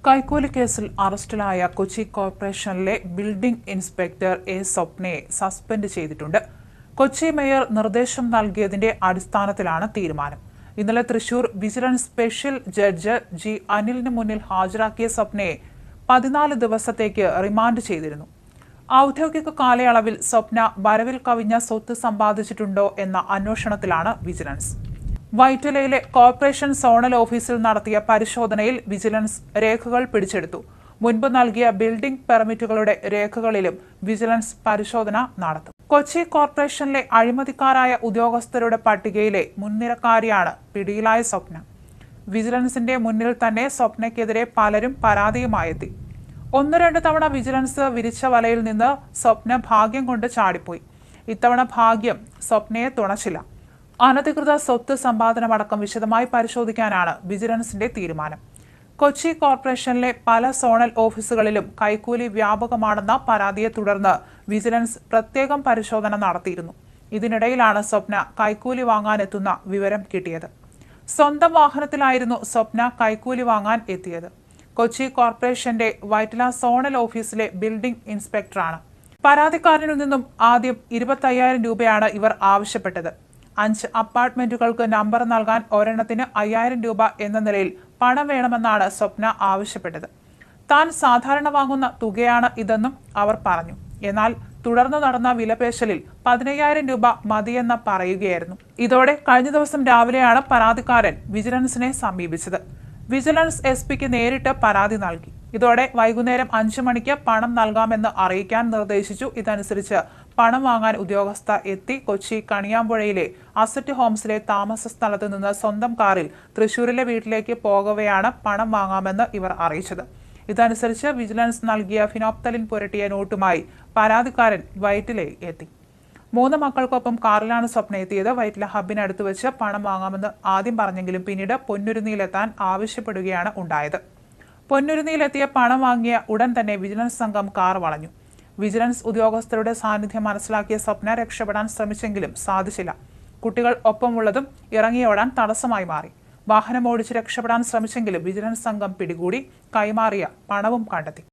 കൈക്കൂലി കേസിൽ അറസ്റ്റിലായ കൊച്ചി കോർപ്പറേഷനിലെ ബിൽഡിംഗ് ഇൻസ്പെക്ടർ എ സ്വപ്നയെ സസ്പെൻഡ് ചെയ്തിട്ടുണ്ട്. കൊച്ചി മേയർ നിർദ്ദേശം നൽകിയതിന്റെ അടിസ്ഥാനത്തിലാണ് തീരുമാനം. ഇന്നലെ Thrissur vigilance special judge G അനിലിന് മുന്നിൽ ഹാജരാക്കിയ സ്വപ്നയെ 14 ദിവസത്തേക്ക് റിമാൻഡ് ചെയ്തിരുന്നു. ഔദ്യോഗിക കാലയളവിൽ സ്വപ്ന വരവിൽ കവിഞ്ഞ സ്വത്ത് സമ്പാദിച്ചിട്ടുണ്ടോ എന്ന അന്വേഷണത്തിലാണ് വിജിലൻസ്. വൈറ്റിലയിലെ കോർപ്പറേഷൻ സോണൽ ഓഫീസിൽ നടത്തിയ പരിശോധനയിൽ വിജിലൻസ് രേഖകൾ പിടിച്ചെടുത്തു. മുൻപ് നൽകിയ ബിൽഡിംഗ് പെർമിറ്റുകളുടെ രേഖകളിലും വിജിലൻസ് പരിശോധന നടത്തും. കൊച്ചി കോർപ്പറേഷനിലെ അഴിമതിക്കാരായ ഉദ്യോഗസ്ഥരുടെ പട്ടികയിലെ മുൻനിരക്കാരിയാണ് പിടിയിലായ സ്വപ്ന. വിജിലൻസിന്റെ മുന്നിൽ തന്നെ സ്വപ്നയ്ക്കെതിരെ പലരും പരാതിയുമായെത്തി. 1-2 തവണ വിജിലൻസ് വിരിച്ച വലയിൽ നിന്ന് സ്വപ്ന ഭാഗ്യം കൊണ്ട് ചാടിപ്പോയി. ഇത്തവണ ഭാഗ്യം സ്വപ്നയെ തുണച്ചില്ല. അനധികൃത സ്വത്ത് സമ്പാദനമടക്കം വിശദമായി പരിശോധിക്കാനാണ് വിജിലൻസിന്റെ തീരുമാനം. കൊച്ചി കോർപ്പറേഷനിലെ പല സോണൽ ഓഫീസുകളിലും കൈക്കൂലി വ്യാപകമാണെന്ന പരാതിയെ തുടർന്ന് വിജിലൻസ് പ്രത്യേകം പരിശോധന നടത്തിയിരുന്നു. ഇതിനിടയിലാണ് സ്വപ്ന കൈക്കൂലി വാങ്ങാനെത്തുന്ന വിവരം കിട്ടിയത്. സ്വന്തം വാഹനത്തിലായിരുന്നു സ്വപ്ന കൈക്കൂലി വാങ്ങാൻ എത്തിയത്. കൊച്ചി കോർപ്പറേഷന്റെ വൈറ്റില സോണൽ ഓഫീസിലെ ബിൽഡിംഗ് ഇൻസ്പെക്ടറാണ്. പരാതിക്കാരനിൽ നിന്നും ആദ്യം 25,000 രൂപയാണ് ഇവർ ആവശ്യപ്പെട്ടത്. 5 അപ്പാർട്ട്മെന്റുകൾക്ക് നമ്പർ നൽകാൻ ഒരെണ്ണത്തിന് 5,000 രൂപ എന്ന നിലയിൽ പണം വേണമെന്നാണ് സ്വപ്ന ആവശ്യപ്പെട്ടത്. താൻ സാധാരണ വാങ്ങുന്ന തുകയാണ് ഇതെന്നും അവർ പറഞ്ഞു. എന്നാൽ തുടർന്ന് നടന്ന വിലപേശലിൽ 15,000 രൂപ മതിയെന്ന് പറയുകയായിരുന്നു. ഇതോടെ കഴിഞ്ഞ ദിവസം രാവിലെയാണ് പരാതിക്കാരൻ വിജിലൻസിനെ സമീപിച്ചത്. വിജിലൻസ് എസ്.പിക്ക് നേരിട്ട് പരാതി നൽകി. ഇതോടെ വൈകുന്നേരം 5 മണിക്ക് പണം നൽകാമെന്ന് അറിയിക്കാൻ നിർദ്ദേശിച്ചു. ഇതനുസരിച്ച് പണം വാങ്ങാൻ ഉദ്യോഗസ്ഥ എത്തി. കൊച്ചി കണിയാമ്പുഴയിലെ അസറ്റ് ഹോംസിലെ താമസ സ്ഥലത്ത് നിന്ന് സ്വന്തം കാറിൽ തൃശൂരിലെ വീട്ടിലേക്ക് പോകവെയാണ് പണം വാങ്ങാമെന്ന് ഇവർ അറിയിച്ചത്. ഇതനുസരിച്ച് വിജിലൻസ് നൽകിയ ഫിനോപ്തലിൻ പുരട്ടിയ നോട്ടുമായി പരാതിക്കാരൻ വൈറ്റിലയിൽ എത്തി. 3 മക്കൾക്കൊപ്പം കാറിലാണ് സ്വപ്ന എത്തിയത്. വൈറ്റില ഹബിനടുത്ത് വെച്ച് പണം വാങ്ങാമെന്ന് ആദ്യം പറഞ്ഞെങ്കിലും പിന്നീട് പൊന്നുരുന്നിയിലെത്താൻ ആവശ്യപ്പെടുകയാണ് ഉണ്ടായത്. പൊന്നുരുന്നിയിലെത്തിയ പണം വാങ്ങിയ ഉടൻ തന്നെ വിജിലൻസ് സംഘം കാർ വളഞ്ഞു. വിജിലൻസ് ഉദ്യോഗസ്ഥരുടെ സാന്നിധ്യം മനസ്സിലാക്കിയ സ്വപ്ന രക്ഷപ്പെടാൻ ശ്രമിച്ചെങ്കിലും സാധിച്ചില്ല. കുട്ടികൾ ഒപ്പമുള്ളതും ഇറങ്ങിയോടാൻ തടസ്സമായി മാറി. വാഹനം ഓടിച്ച് രക്ഷപ്പെടാൻ ശ്രമിച്ചെങ്കിലും വിജിലൻസ് സംഘം പിടികൂടി കൈമാറിയ പണവും കണ്ടെത്തി.